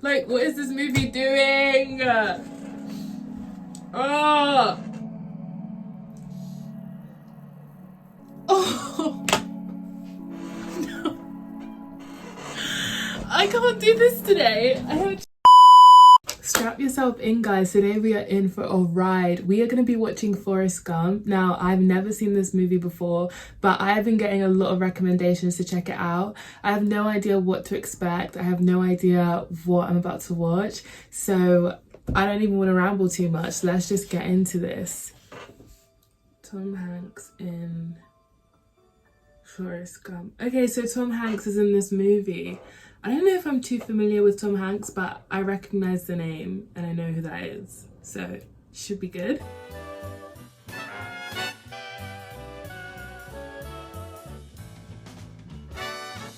Like, what is this movie doing? Oh! Oh! No. I can't do this today. I have... Strap yourself in, guys. Today we are in for a ride. We are going to be watching Forrest Gump. Now, I've never seen this movie before, but I have been getting a lot of recommendations to check it out. I have no idea what to expect. I have no idea what I'm about to watch. So I don't even want to ramble too much. Let's just get into this. Tom Hanks in Forrest Gump. Okay, so Tom Hanks is in this movie. I don't know if I'm too familiar with Tom Hanks, but I recognize the name and I know who that is. So, should be good.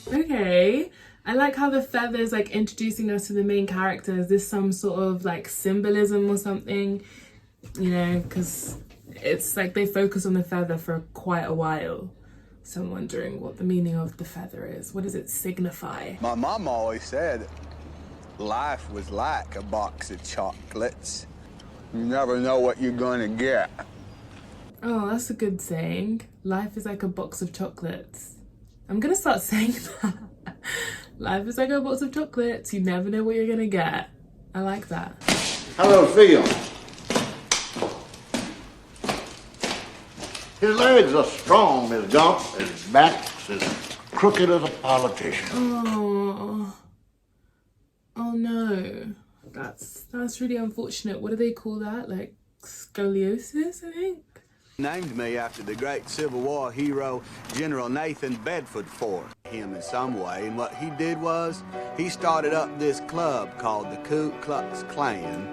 Okay. I like how the feather's like introducing us to the main character. Is this some sort of like symbolism or something? You know, because it's like they focus on the feather for quite a while. So I'm wondering what the meaning of the feather is. What does it signify? My mom always said life was like a box of chocolates. You never know what you're gonna get. Oh, that's a good saying. Life is like a box of chocolates. I'm gonna start saying that. Life is like a box of chocolates. You never know what you're gonna get. I like that. Hello, Phil. His legs are strong, Miss Gump. His back's as crooked as a politician. Oh. Oh no. That's really unfortunate. What do they call that? Like scoliosis, I think? Named me after the great Civil War hero, General Nathan Bedford Forrest. Him in some way, and what he did was, he started up this club called the Ku Klux Klan.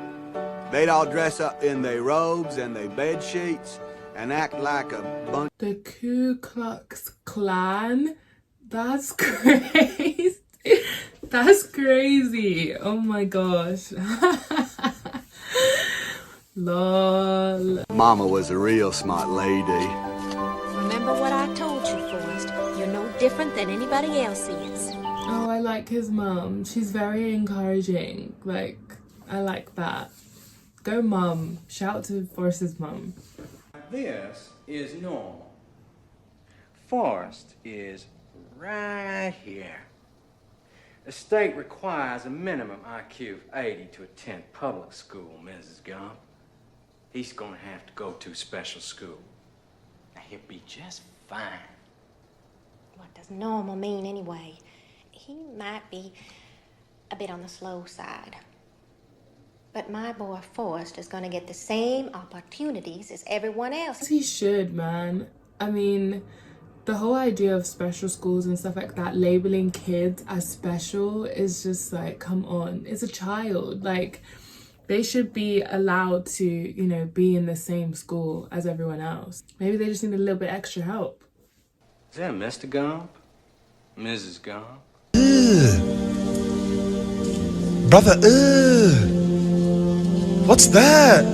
They'd all dress up in their robes and their bed sheets, and act like a bunch. The Ku Klux Klan? That's crazy. That's crazy. Oh my gosh. Lol. Mama was a real smart lady. Remember what I told you, Forrest. You're no different than anybody else is. Oh, I like his mum. She's very encouraging. Like, I like that. Go mum. Shout out to Forrest's mum. This is normal. Forrest is right here. The state requires a minimum IQ of 80 to attend public school, Mrs. Gump. He's gonna have to go to special school. Now, he'll be just fine. What does normal mean anyway? He might be a bit on the slow side. But my boy Forrest is gonna get the same opportunities as everyone else. He should, man. I mean, the whole idea of special schools and stuff like that, labeling kids as special is just like, come on. It's a child. Like, they should be allowed to, you know, be in the same school as everyone else. Maybe they just need a little bit extra help. Is that Mr. Gump? Mrs. Gump? Brother, what's that?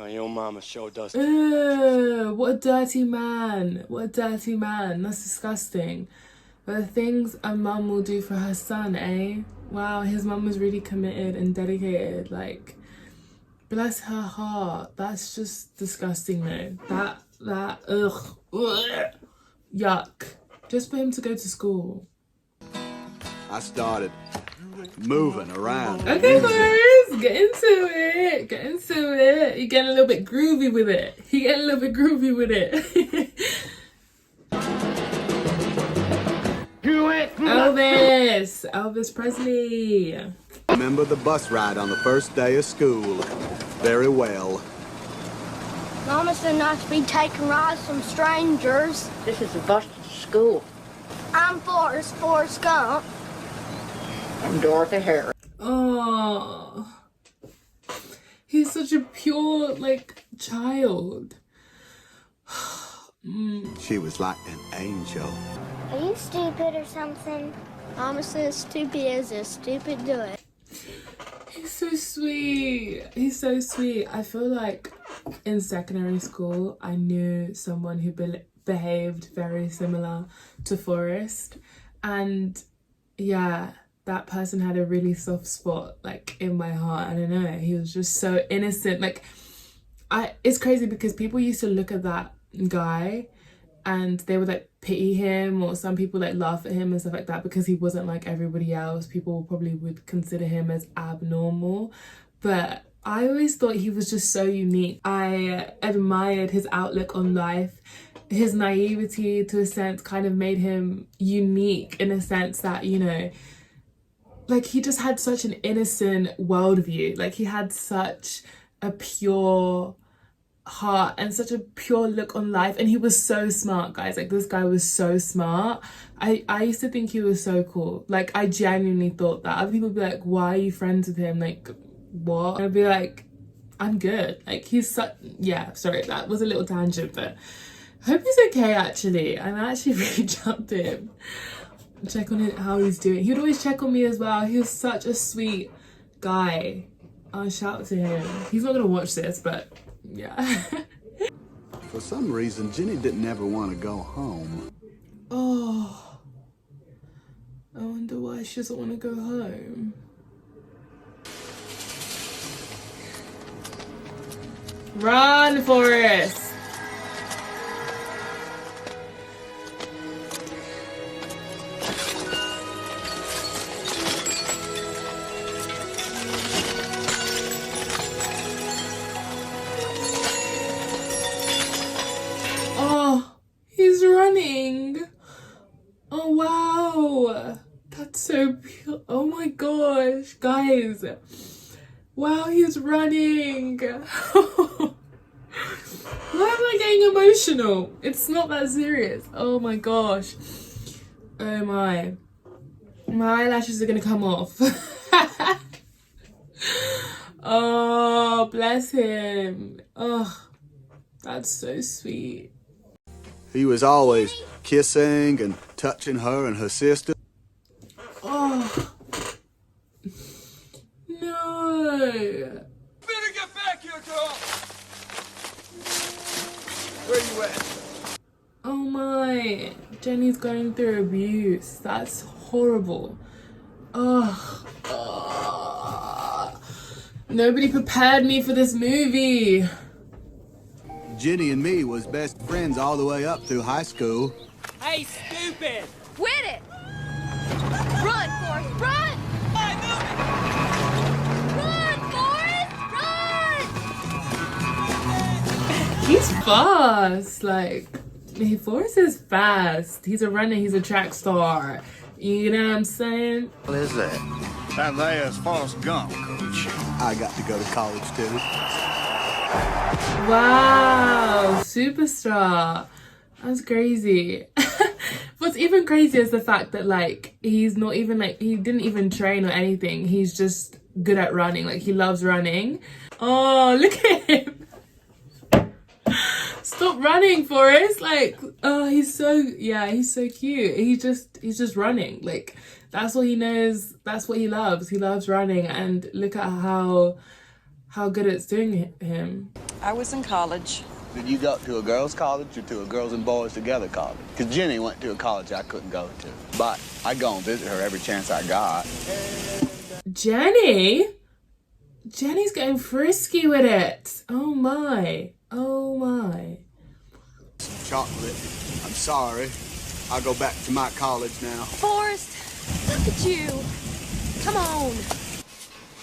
Oh, your mama sure does. What a dirty man. What a dirty man. That's disgusting. But the things a mum will do for her son, eh? Wow, his mum was really committed and dedicated. Like, bless her heart. That's just disgusting, though. Ugh. Yuck. Just for him to go to school. I started moving around. Okay, Forrest, get into it. Get into it. You're getting a little bit groovy with it. Elvis Presley. Remember the bus ride on the first day of school very well. Mama said not to be taking rides from strangers. This is the bus to school. I'm Forrest Gump. I'm Dorothy Harris. Oh, he's such a pure, like, child. She was like an angel. Are you stupid or something? Mama says stupid is as stupid do it. He's so sweet. He's so sweet. I feel like in secondary school, I knew someone who behaved very similar to Forrest. And yeah, that person had a really soft spot like in my heart. I don't know. He was just so innocent. Like, it's crazy because people used to look at that guy and they would like pity him, or some people like laugh at him and stuff like that because he wasn't like everybody else. People probably would consider him as abnormal, but I always thought he was just so unique. I admired his outlook on life. His naivety, to a sense, kind of made him unique in a sense that, you know, like he just had such an innocent worldview. Like he had such a pure heart and such a pure look on life, and he was so smart, guys. Like, this guy was so smart. I used to think he was so cool. Like, I genuinely thought that. Other people would be like, why are you friends with him? Like, what? And I'd be like, I'm good. Like, he's such, yeah, sorry, that was a little tangent, but I hope he's okay, actually. I'm actually reach out to him, check on it, how he's doing. He would always check on me as well. He was such a sweet guy. I'll shout out to him. He's not gonna watch this, but yeah. For some reason, Jenny didn't ever want to go home. Oh, I wonder why she doesn't want to go home. Run, Forrest! Oh wow, that's so pure. Oh my gosh, guys, wow, he's running. Why am I getting emotional? It's not that serious. Oh my gosh. Oh my eyelashes are gonna come off. Oh, bless him. Oh, that's so sweet. He was always kissing and touching her and her sister. Oh. No. Better get back here, girl! Where you at? Oh my. Jenny's going through abuse. That's horrible. Oh. Nobody prepared me for this movie. Jenny and me was best friends all the way up through high school. Hey, stupid! Quit it! Run, Forrest, run! Run, Forrest, run! He's fast. Like, Forrest is fast. He's a runner. He's a track star. You know what I'm saying? What is that? That there is FORREST GUMP, Coach. I got to go to college too. Wow, superstar. That's crazy. What's even crazier is the fact that like he's not even like, he didn't even train or anything. He's just good at running. Like, he loves running. Oh, look at him. Stop running, Forrest. Like, oh, he's so cute. He's just running. Like, that's what he knows. That's what he loves. He loves running, and look at how good it's doing him. I was in college. Did you go to a girls' college or to a girls and boys together college? Because Jenny went to a college I couldn't go to. But I'd go and visit her every chance I got. Jenny's getting frisky with it. Oh my. Chocolate. I'm sorry. I'll go back to my college now. Forrest, look at you. Come on.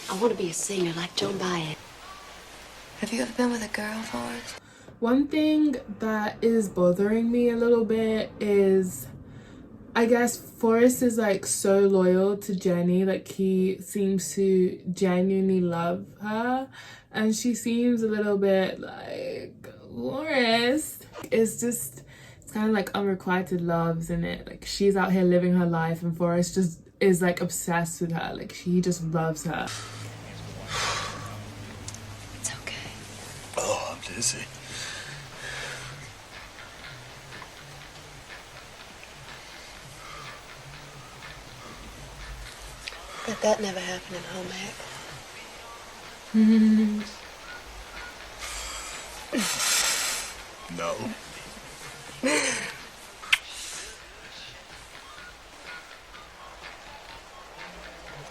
I want to be a singer like Joan Baez. Have you ever been with a girl, Forrest? One thing that is bothering me a little bit is, I guess Forrest is like so loyal to Jenny. Like, he seems to genuinely love her, and she seems a little bit like, Forrest. It's kind of like unrequited love, isn't it? Like, she's out here living her life and Forrest just is like obsessed with her. Like, he just loves her. It's okay. Oh, I'm dizzy. But that never happened in home ec. No.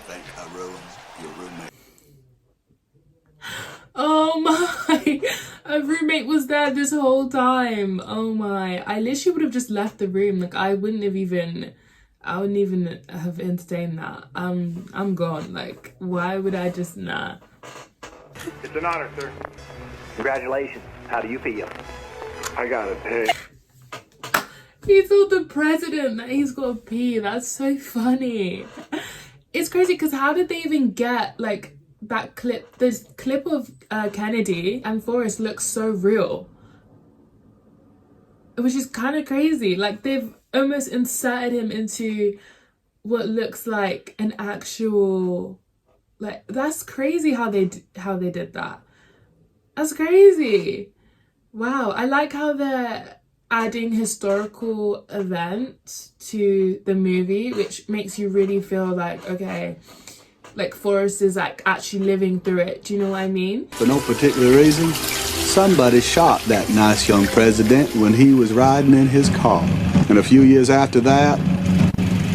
Think I ruined your roommate. Oh my, a roommate was there this whole time. Oh my, I literally would have just left the room. Like I wouldn't even have entertained that. I'm gone. Like why would I just nah? It's an honor, sir. Congratulations. How do you feel? I got it. Hey. He told the president that he's got to pee. That's so funny. It's crazy because how did they even get like that clip? This clip of Kennedy and Forrest looks so real, which is kind of crazy. Like they've almost inserted him into what looks like an actual, like that's crazy how they did that. That's crazy. Wow, I like how they're adding historical events to the movie, which makes you really feel like, okay, like Forrest is like actually living through it. Do you know what I mean? For no particular reason, somebody shot that nice young president when he was riding in his car. And a few years after that,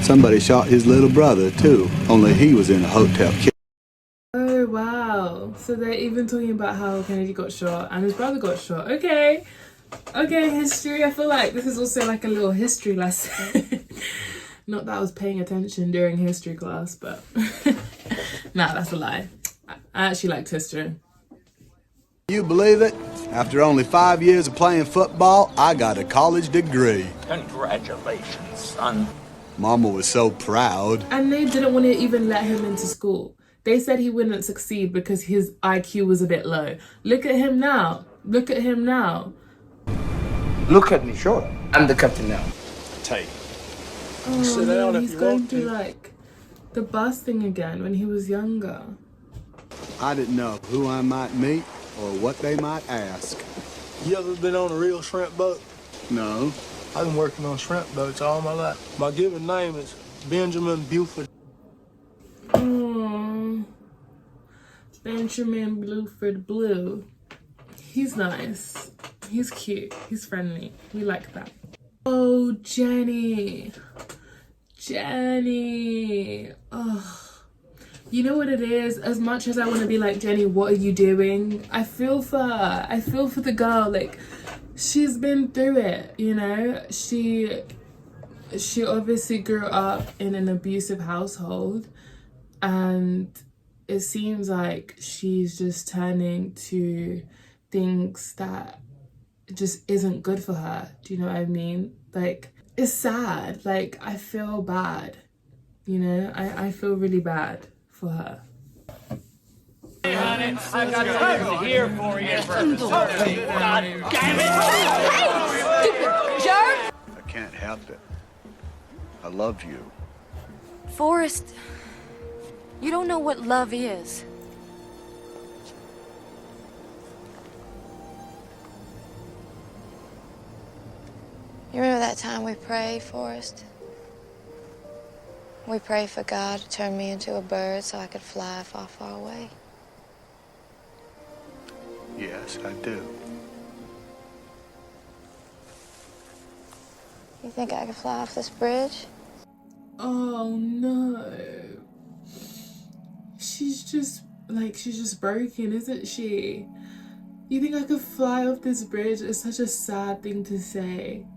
somebody shot his little brother too, only he was in a hotel. Oh wow, so they're even talking about how Kennedy got shot and his brother got shot. Okay, history. I feel like this is also like a little history lesson. Not that I was paying attention during history class, but nah, that's a lie. I actually liked history. You believe it? After only 5 years of playing football, I got a college degree. Congratulations, son. Mama was so proud. And they didn't want to even let him into school. They said he wouldn't succeed because his IQ was a bit low. Look at him now. Look at him now. Look at me, sure. I'm the captain now. Take. Oh, Sit down if he's you going want through to. like the bus thing again when he was younger. I didn't know who I might meet or what they might ask. You ever been on a real shrimp boat? No. I've been working on shrimp boats all my life. My given name is Benjamin Buford. Oh, Benjamin Buford Blue. He's nice. He's cute. He's friendly. We like that. Oh, Jenny. Oh. You know what it is? As much as I want to be like, Jenny, what are you doing? I feel for her. I feel for the girl. Like, she's been through it, you know? She obviously grew up in an abusive household. And it seems like she's just turning to things that just isn't good for her. Do you know what I mean? Like, it's sad. Like, I feel bad. You know? I feel really bad for her. Hey, honey, I got something here for you. God damn it! Stupid jerk! I can't help it. I love you. Forrest, you don't know what love is. You remember that time we prayed, Forrest? We prayed for God to turn me into a bird so I could fly far, far away. Yes, I do. You think I could fly off this bridge? Oh no. She's just broken, isn't she? You think I could fly off this bridge? It's such a sad thing to say.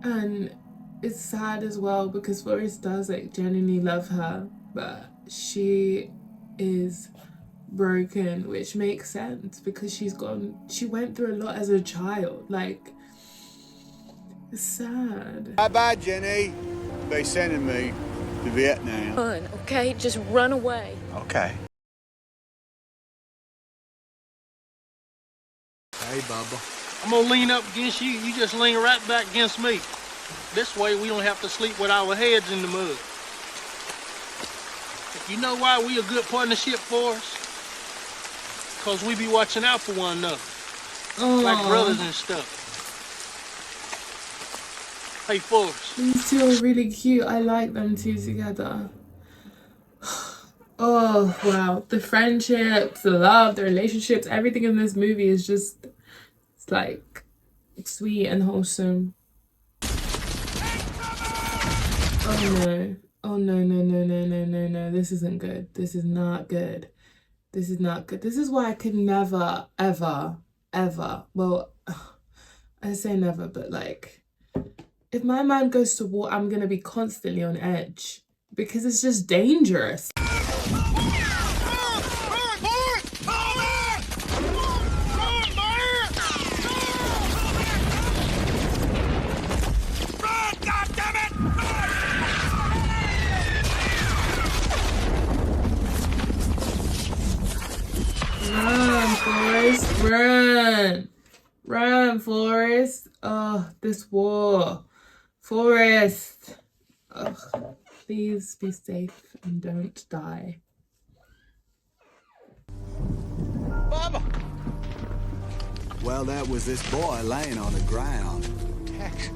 And it's sad as well because Forrest does like genuinely love her, but she is broken, which makes sense because she went through a lot as a child. Like, it's sad. Bye-bye, Jenny. They sending me to Vietnam. Run, okay? Just run away. Okay. Hey, Bubba. I'm gonna lean up against you. You just lean right back against me. This way we don't have to sleep with our heads in the mud. You know why we a good partnership for us? Because we be watching out for one another. Like brothers and stuff. Hey, Forrest. These two are really cute. I like them two together. Oh, wow. The friendships, the love, the relationships, everything in this movie is just, it's like sweet and wholesome. Oh no. Oh no, no, no, no, no, no, no. This isn't good. This is not good. This is not good. This is why I could never, ever, ever, well, I say never, but like, if my man goes to war, I'm gonna be constantly on edge because it's just dangerous. Run, Forrest, run. Run, Forrest. Oh, this war. Forrest. Oh, please be safe and don't die. Bubba! Well, that was this boy laying on the ground. Tex.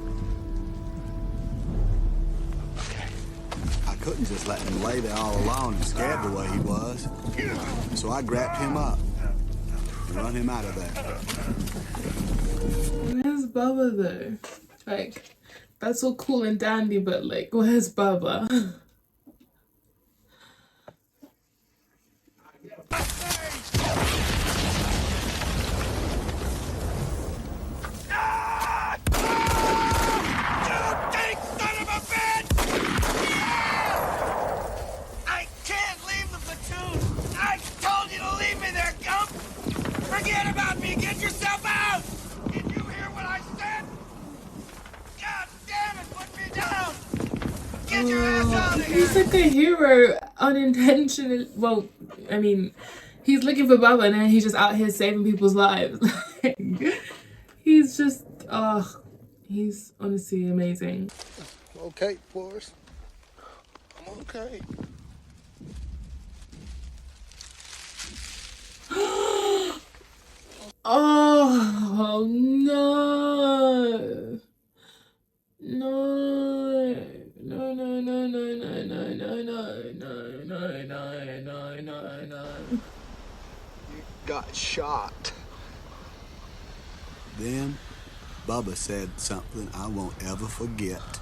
I couldn't just let him lay there all alone and scared the way he was. So I grabbed him up and run him out of there. Where's Bubba though? Like, that's all cool and dandy, but like, where's Bubba? Forget about me! Get yourself out! Did you hear what I said? God damn it! Put me down! Get your ass out of here! He's like a hero unintentionally. Well, I mean, he's looking for Bubba and then he's just out here saving people's lives. He's just, he's honestly amazing. Okay, Forrest. I'm okay. Oh no. No. No, no, no, no, no, no, no, no, no, no, no, no, no, no. You got shot. Then Bubba said something I won't ever forget.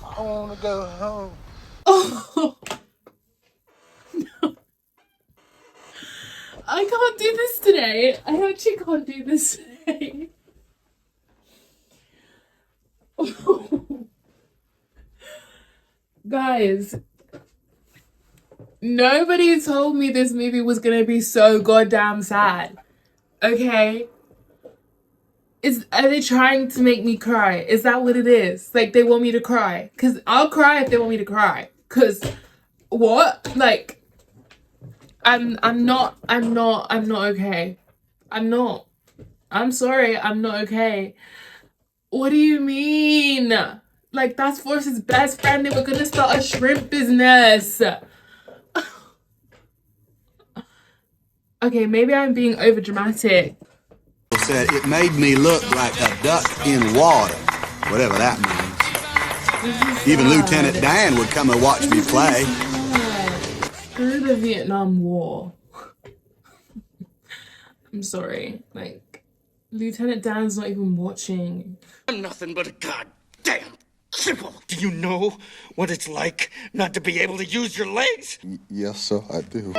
I want to go home. Oh. No. I can't do this today. I actually can't do this today. Guys, nobody told me this movie was gonna be so goddamn sad. Okay? Are they trying to make me cry? Is that what it is? Like, they want me to cry? Because I'll cry if they want me to cry. Because, what? Like, I'm not okay. I'm not. I'm sorry, I'm not okay. What do you mean? Like, that's Forrest's best friend. They were gonna start a shrimp business. Okay, maybe I'm being overdramatic. Said it made me look like a duck in water, whatever that means. Even Lieutenant Dan would come and watch me play. Screw the Vietnam War. I'm sorry. Like, Lieutenant Dan's not even watching. I'm nothing but a goddamn cripple. Do you know what it's like not to be able to use your legs? Yes, sir, I do.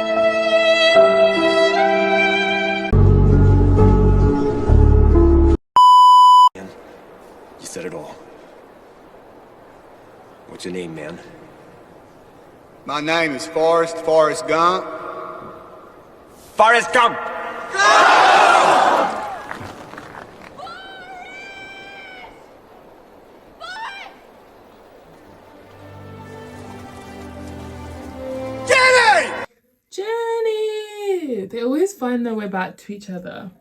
You said it all. What's your name, man? My name is Forrest Gump. Forrest Gump! Jenny! They always find their way back to each other.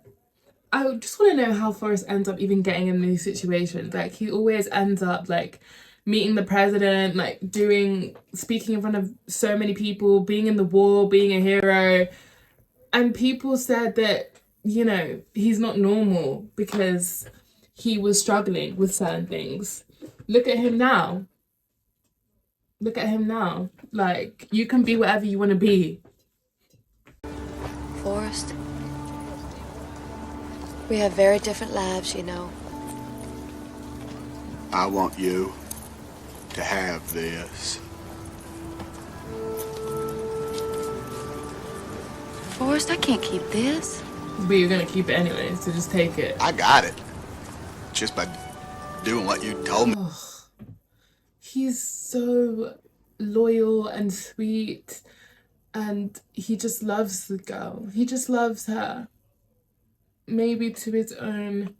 I just want to know how Forrest ends up even getting in these situations. Like, he always ends up, like, meeting the president, like, speaking in front of so many people, being in the war, being a hero. And people said that, you know, he's not normal because he was struggling with certain things. Look at him now. Look at him now. Like, you can be whatever you want to be. Forrest, we have very different lives, you know. I want you to have this. Forrest, I can't keep this. But you're gonna keep it anyway, so just take it. I got it. Just by doing what you told me. He's so loyal and sweet, and he just loves the girl. He just loves her. Maybe to his own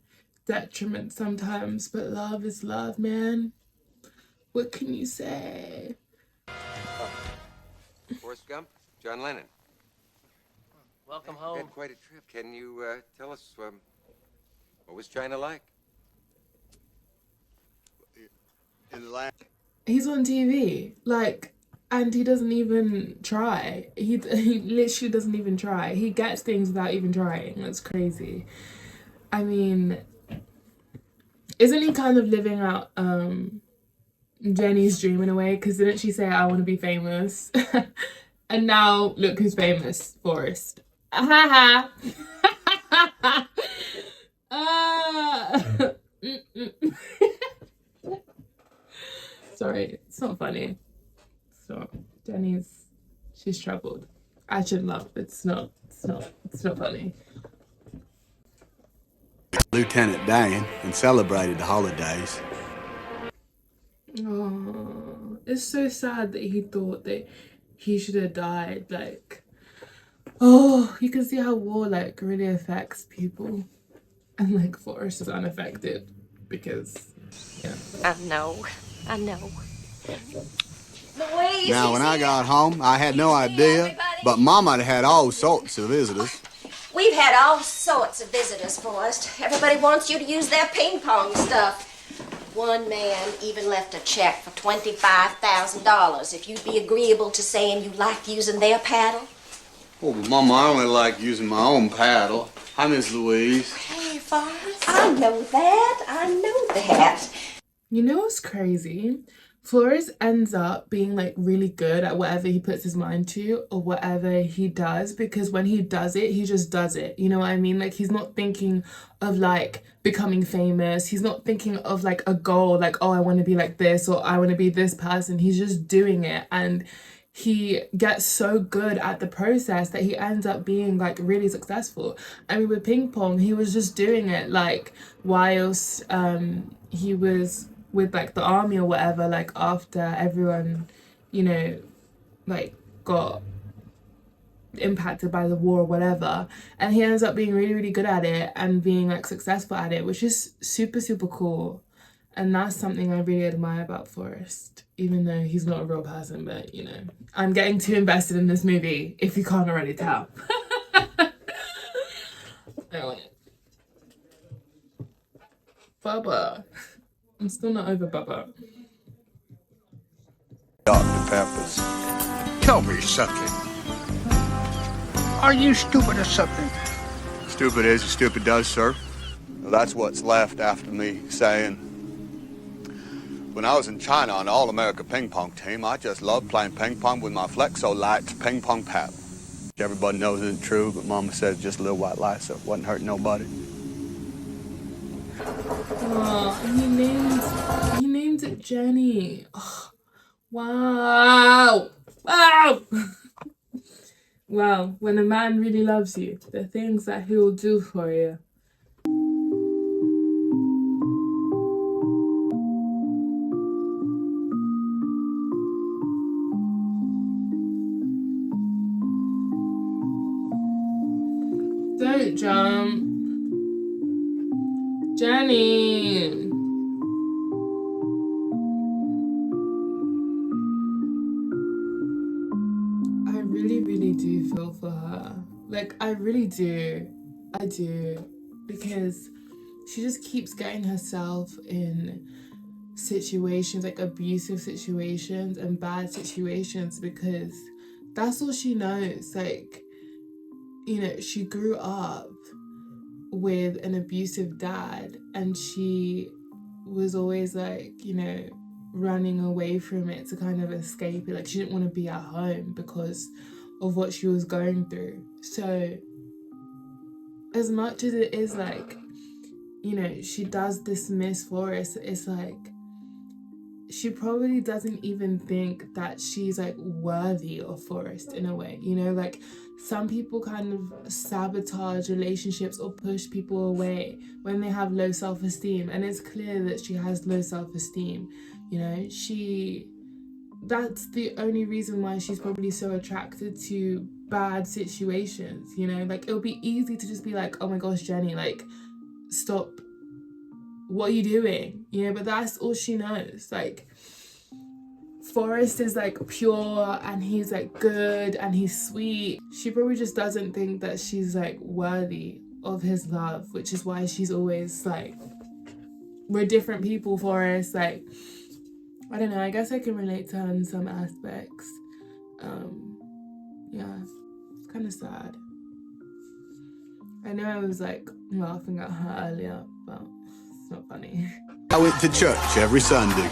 detriment sometimes, but love is love, man. What can you say? Forrest Gump, John Lennon. Welcome home. Had quite a trip. Can you tell us what was China like? In the last... He's on TV, like, and he doesn't even try. He literally doesn't even try. He gets things without even trying. That's crazy. I mean, isn't he kind of living out Jenny's dream in a way? Because didn't she say, I want to be famous? And now look who's famous, Forrest. Ha ha. Sorry, it's not funny. So she's troubled. I should laugh. It's not funny. Lieutenant Dan and celebrated the holidays. Oh, it's so sad that he thought that he should have died. Like, oh, you can see how war like really affects people, and like Forrest is unaffected because, yeah. I know. Louise! Now, when I got home, I had no idea, but Mama had all sorts of visitors. We've had all sorts of visitors, Forrest. Everybody wants you to use their ping pong stuff. One man even left a check for $25,000 if you'd be agreeable to saying you liked using their paddle. Oh, but Mama, I only like using my own paddle. Hi, Miss Louise. Hey, Forrest. I know that. You know what's crazy? Forrest ends up being like really good at whatever he puts his mind to or whatever he does, because when he does it, he just does it. You know what I mean? Like, he's not thinking of like becoming famous. He's not thinking of like a goal, like, oh, I want to be like this or I want to be this person. He's just doing it, and he gets so good at the process that he ends up being like really successful. I mean, with ping pong, he was just doing it like whilst he was with like the army or whatever, like after everyone, you know, like got impacted by the war or whatever, and he ends up being really, really good at it and being like successful at it, which is super, super cool. And that's something I really admire about Forrest, even though he's not a real person. But you know, I'm getting too invested in this movie, if you can't already tell. Bubba. I'm still not over Bubba. Dr. Peppers. Tell me something. Are you stupid or something? Stupid is, stupid does, sir. Well, that's what's left after me saying, when I was in China on the All-America ping pong team, I just loved playing ping pong with my Flexo Lite ping pong paddle. Everybody knows it isn't true, but Mama said it's just a little white lie, so it wasn't hurting nobody. Oh, he named it Jenny. Oh, wow. Wow. Wow, when a man really loves you, the things that he will do for you. Don't jump. Jenny. I really, really do feel for her. Like, I really do. I do. Because she just keeps getting herself in situations, like abusive situations and bad situations, because that's all she knows. Like, you know, she grew up with an abusive dad, and she was always like, you know, running away from it to kind of escape it. Like, she didn't want to be at home because of what she was going through. So as much as it is like, you know, she does dismiss Forrest, it's like she probably doesn't even think that she's like worthy of Forrest in a way, you know. Like, some people kind of sabotage relationships or push people away when they have low self-esteem, and it's clear that she has low self-esteem, you know. That's the only reason why she's probably so attracted to bad situations, you know. Like, it'll be easy to just be like, oh my gosh, Jenny, like, stop, what are you doing, you know. But that's all she knows. Like, Forrest is like pure and he's like good and he's sweet. She probably just doesn't think that she's like worthy of his love, which is why she's always like, we're different people, Forrest. Like, I don't know, I guess I can relate to her in some aspects. Yeah, it's kind of sad. I know I was like laughing at her earlier, but it's not funny. I went to church every Sunday.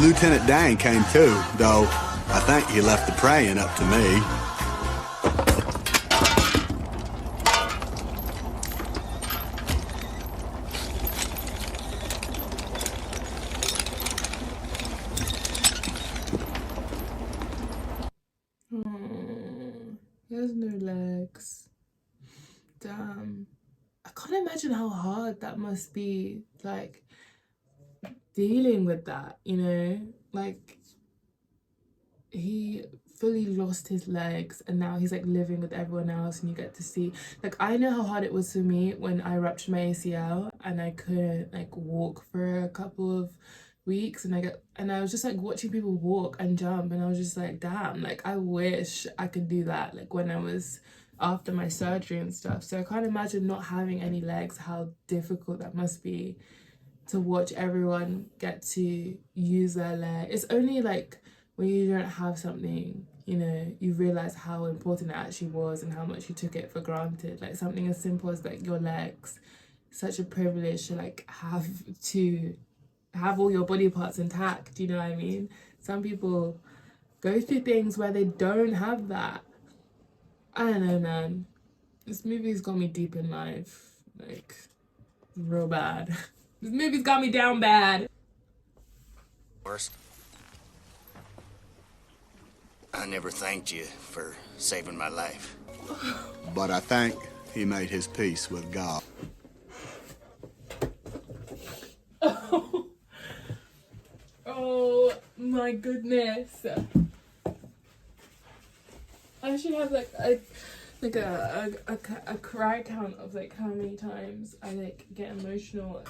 Lieutenant Dan came too, though I think he left the praying up to me. He has no legs. Damn. I can't imagine how hard that must be, like, dealing with that, you know? Like, he fully lost his legs and now he's like living with everyone else, and you get to see, like, I know how hard it was for me when I ruptured my ACL and I couldn't like walk for a couple of weeks, and I was just like watching people walk and jump, and I was just like, damn, like, I wish I could do that, like, when I was after my surgery and stuff. So I can't imagine not having any legs, how difficult that must be to watch everyone get to use their leg. It's only like when you don't have something, you know, you realize how important it actually was and how much you took it for granted. Like, something as simple as like your legs, such a privilege to like have all your body parts intact, you know what I mean? Some people go through things where they don't have that. I don't know, man. This movie's got me deep in life, like, real bad. This movie's got me down bad. Worst. I never thanked you for saving my life. But I think he made his peace with God. Oh my goodness. I should have like a cry count of like how many times I like get emotional.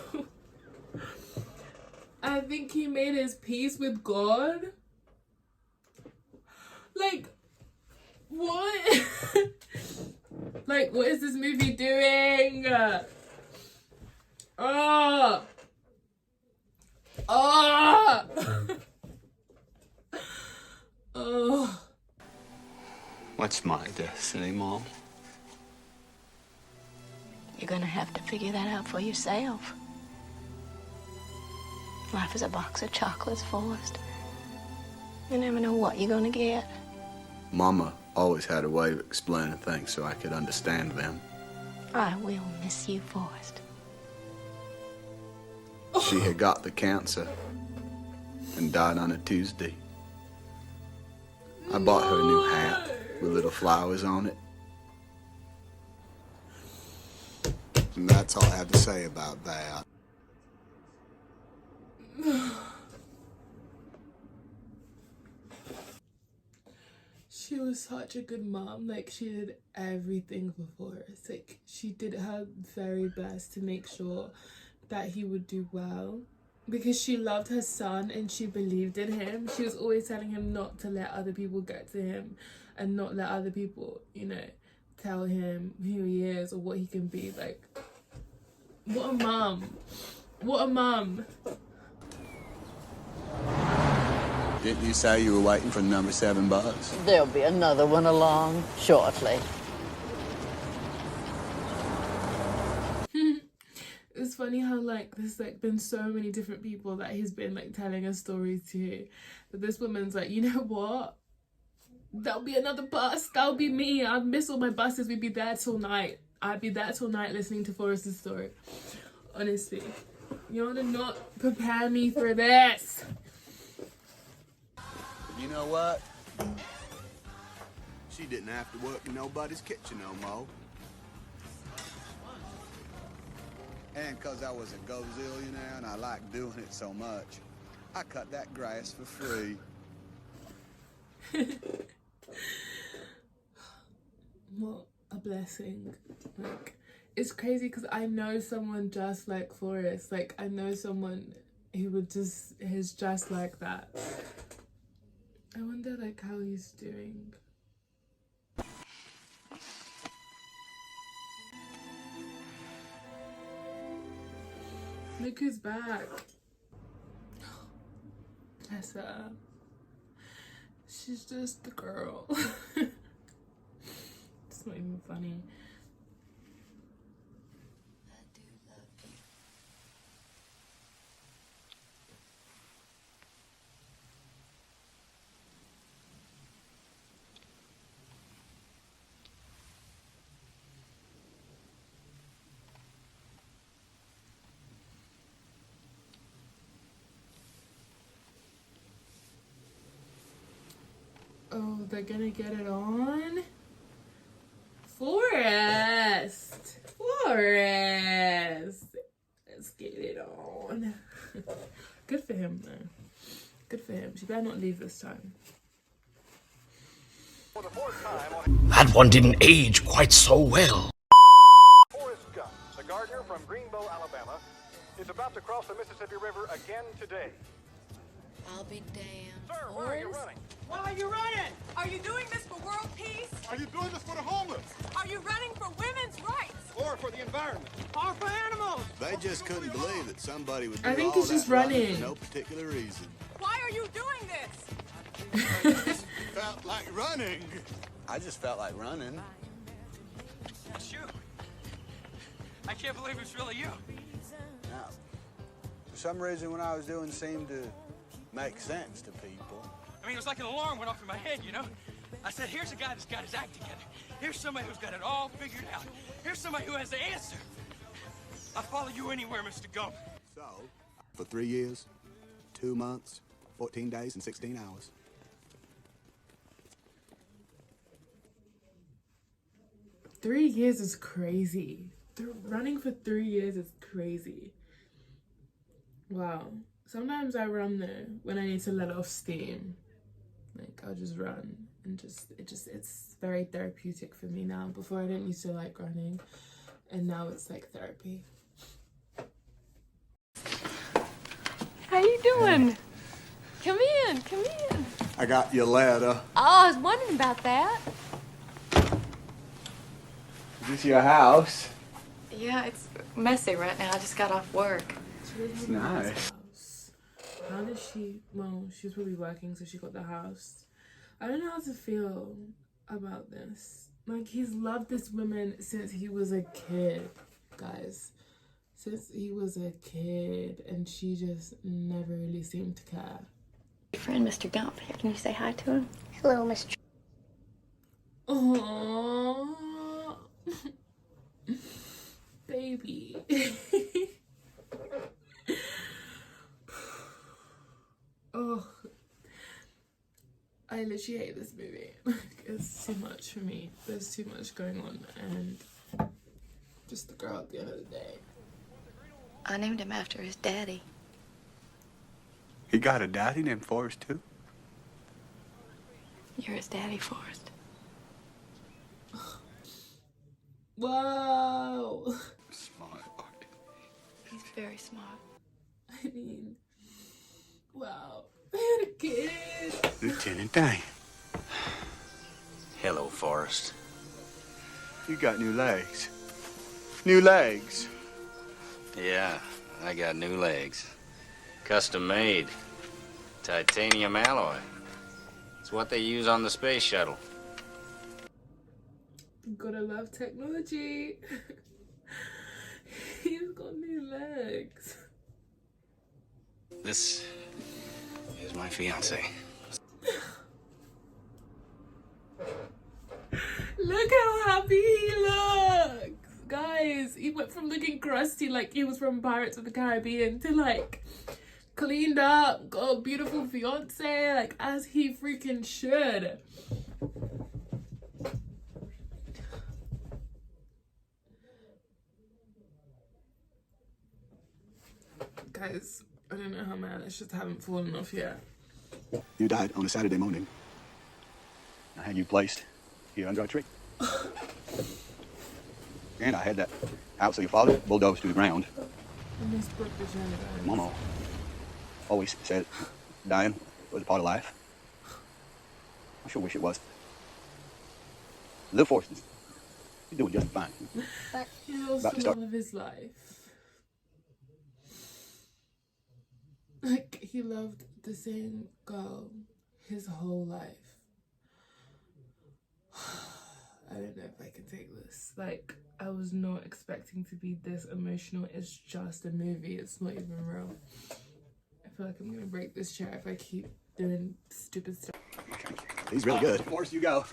I think he made his peace with God. Like, what? Like, what is this movie doing? Oh. Oh. What's my destiny, Mom? You're gonna have to figure that out for yourself. Life is a box of chocolates, Forrest. You never know what you're gonna get. Mama always had a way of explaining things so I could understand them. I will miss you, Forrest. She had got the cancer and died on a Tuesday. I bought her a new hat with little flowers on it. And that's all I have to say about that. She was such a good mom. Like, she did everything for us. Like, she did her very best to make sure that he would do well, because she loved her son and she believed in him. She was always telling him not to let other people get to him and not let other people, you know, tell him who he is or what he can be. Like, what a mom. What a mom. Didn't you say you were waiting for the number 7 bus? There'll be another one along shortly. it's funny how like there's like been so many different people that he's been like telling a story to, but this woman's like, you know what, there'll be another bus, that'll be me, I'd miss all my buses, we'd be there till night, I'd be there till night listening to Forrest's story. Honestly, you want to not prepare me for this. You know what? She didn't have to work in nobody's kitchen no more. And because I was a go-zillionaire and I liked doing it so much, I cut that grass for free. What a blessing. Like, it's crazy because I know someone just like Forrest. Like, I know someone who is just like that. I wonder like how he's doing. Look who's back. Bless her. She's just the girl. It's not even funny. Oh, they're gonna get it on? Forrest! Forrest! Let's get it on. Good for him, though. Good for him. She better not leave this time. That one didn't age quite so well. FORREST GUMP, the gardener from Greenbow, Alabama, is about to cross the Mississippi River again today. I'll be damned. Sir, where are you running? Why are you running? Are you doing this for world peace? Are you doing this for the homeless? Are you running for women's rights? Or for the environment? Or for animals? They just couldn't believe that somebody would do I think all he's just that running running. for no particular reason. Why are you doing this? Felt like running. I just felt like running. It's you. I can't believe it's really you. Now, for some reason, when I was doing, seemed to make sense to people. I mean, it was like an alarm went off in my head, you know? I said, here's a guy that's got his act together. Here's somebody who's got it all figured out. Here's somebody who has the answer. I'll follow you anywhere, Mr. Gump. So, for 3 years, 2 months, 14 days, and 16 hours. Three years is crazy. Running for 3 years is crazy. Wow. Sometimes I run though when I need to let off steam. Like, I'll just run and it's very therapeutic for me now. Before I didn't used to like running, and now it's like therapy. How you doing? Come in, come in. I got your letter. Oh, I was wondering about that. Is this your house? Yeah, it's messy right now. I just got off work. It's nice. How does she, well, she was probably working, so she got the house. I don't know how to feel about this. Like, he's loved this woman since he was a kid, guys. Since he was a kid, and she just never really seemed to care. Your friend, Mr. Gump. Here, can you say hi to him? Hello, Mr. Aww. Baby. Oh, I literally hate this movie. Like, it's too much for me. There's too much going on, and just the girl at the end of the day. I named him after his daddy. He got a daddy named Forrest too? You're his daddy, Forrest. Whoa. Smart. He's very smart. I mean, wow. I had a kid. Lieutenant Dan. Hello, Forrest. You got new legs. New legs. Yeah, I got new legs. Custom made. Titanium alloy. It's what they use on the space shuttle. Gotta love technology. He's got new This is my fiance. Look how happy he looks! Guys, he went from looking crusty like he was from Pirates of the Caribbean to like cleaned up, got a beautiful fiance, like as he freaking should. Guys, I don't know how my eyelashes haven't fallen off yet. You died on a Saturday morning. I had you placed here under a tree. And I had that house of your father bulldozed to the ground. Almost broke the journey, guys. Mama always said dying was a part of life. I sure wish it was. Little Forrest is doing just fine. But he lost the love of his life. Like, he loved the same girl his whole life. I don't know if I can take this. Like, I was not expecting to be this emotional. It's just a movie. It's not even real. I feel like I'm gonna break this chair if I keep doing stupid stuff. He's really good. Forrest, you go.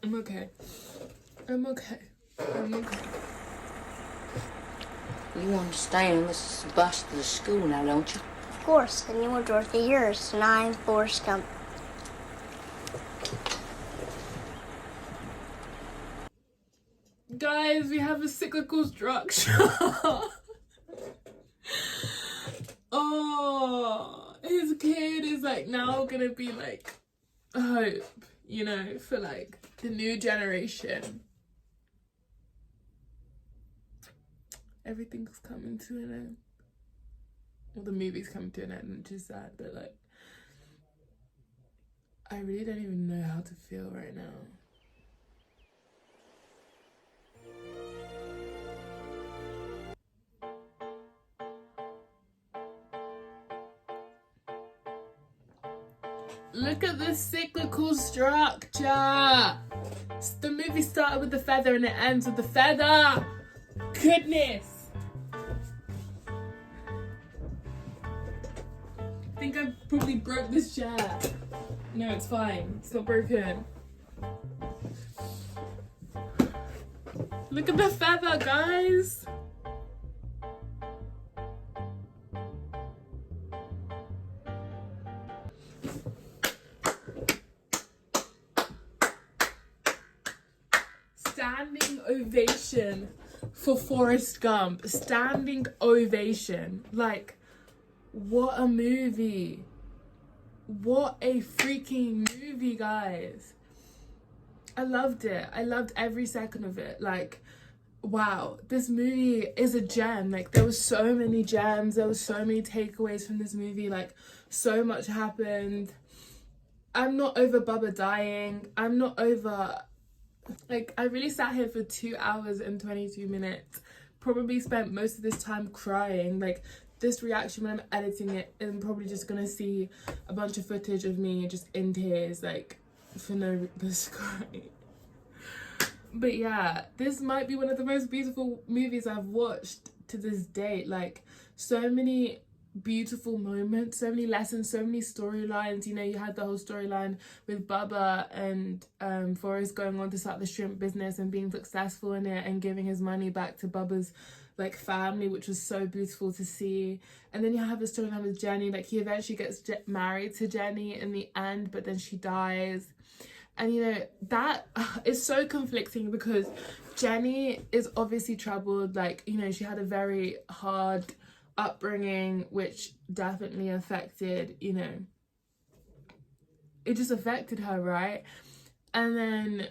I'm okay. I'm okay. I'm okay. You understand this is the bus to the school now, don't you? Of course, and you were Dorothy yours, and I'm Forrest Gump. Guys, we have a cyclical structure. Oh, his kid is like now gonna be like hope, you know, for like the new generation. Everything's coming to an end. Well, the movie's coming to an end, which is sad, but like, I really don't even know how to feel right now. Look at the cyclical structure. The movie started with the feather and it ends with the feather. Goodness. I think I probably broke this chair. No, it's fine. It's not broken. Look at the feather, guys. Standing ovation for Forrest Gump. Standing ovation. Like, what a movie. What a freaking movie, guys. I loved it. I loved every second of it. Like, wow, this movie is a gem. Like, there was so many gems. There was so many takeaways from this movie. Like, so much happened. I'm not over Bubba dying. I'm not over... Like, I really sat here for 2 hours and 22 minutes. Probably spent most of this time crying. Like, this reaction when I'm editing it, I'm probably just gonna see a bunch of footage of me just in tears, like, for no reason. But yeah, this might be one of the most beautiful movies I've watched to this date. Like, so many beautiful moments, so many lessons, so many storylines. You know, you had the whole storyline with Bubba and Forrest going on to start the shrimp business and being successful in it and giving his money back to Bubba's like family, which was so beautiful to see. And then you have the storyline with Jenny. Like, he eventually gets married to Jenny in the end, but then she dies. And you know, that is so conflicting because Jenny is obviously troubled. Like, you know, she had a very hard upbringing, which definitely affected, you know, it just affected her, right? And then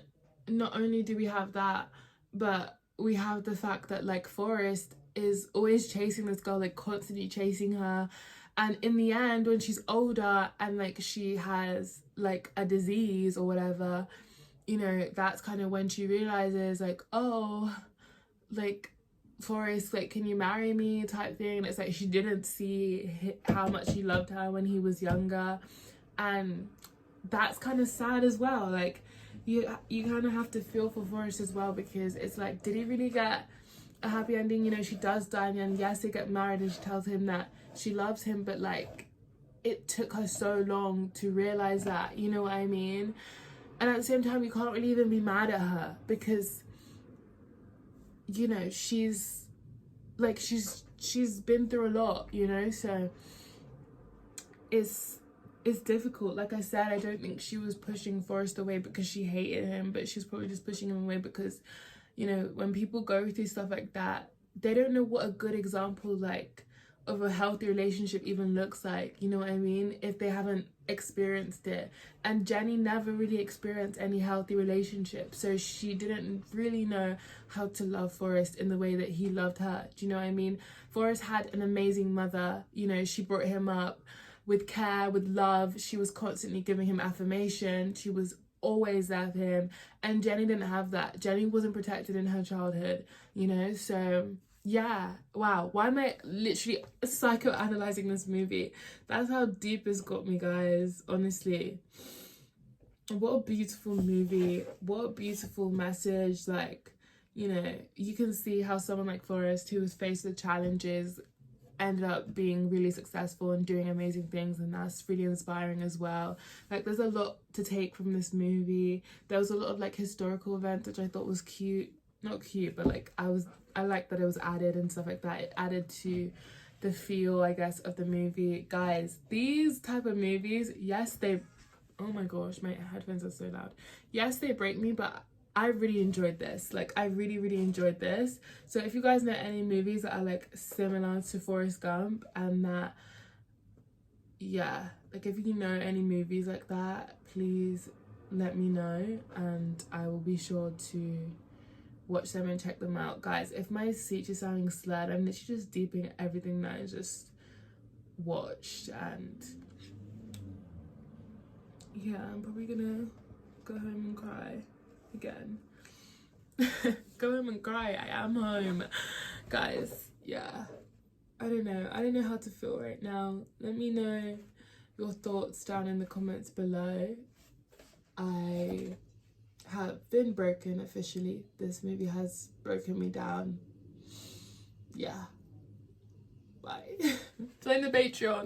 not only do we have that, but we have the fact that like Forrest is always chasing this girl, like constantly chasing her, and in the end when she's older and like she has like a disease or whatever, you know, that's kind of when she realizes like, oh, like Forrest, like, can you marry me type thing, and it's like she didn't see how much he loved her when he was younger, and that's kind of sad as well. Like, you kind of have to feel for Forrest as well, because it's like, did he really get a happy ending? You know, she does die in the end. Yes, they get married and she tells him that she loves him, but like, it took her so long to realize that, you know what I mean? And at the same time, you can't really even be mad at her, because, you know, she's been through a lot, you know, so it's difficult. Like I said, I don't think she was pushing Forrest away because she hated him, but she's probably just pushing him away because, you know, when people go through stuff like that, they don't know what a good example, like, of a healthy relationship even looks like, you know what I mean, if they haven't experienced it. And Jenny never really experienced any healthy relationship, so she didn't really know how to love Forrest in the way that he loved her. Do you know what I mean? Forrest had an amazing mother, you know, she brought him up with care, with love. She was constantly giving him affirmation, she was always there for him, and Jenny didn't have that. Jenny wasn't protected in her childhood, you know, so yeah. Wow, why am I literally psychoanalyzing this movie? That's how deep it's got me, guys, honestly. What a beautiful movie, what a beautiful message. Like, you know, you can see how someone like Forrest, who was faced with challenges, ended up being really successful and doing amazing things, and that's really inspiring as well. Like, there's a lot to take from this movie. There was a lot of like historical events which I thought was cute, not cute, but like I like that it was added and stuff like that. It added to the feel, I guess, of the movie. Guys, these type of movies, yes, they, oh my gosh, my headphones are so loud. Yes, they break me, but I really enjoyed this. Like, I really enjoyed this. So if you guys know any movies that are like similar to Forrest Gump, and that, yeah, like if you know any movies like that, please let me know and I will be sure to watch them and check them out. Guys, if my speech is sounding slurred, I'm literally just deeping everything that I just watched, and yeah, I'm probably gonna go home and cry again. Go home and cry. I am home, guys. Yeah, I don't know how to feel right now. Let me know your thoughts down in the comments below. I have been broken officially. This movie has broken me down. Yeah, bye. Join the Patreon.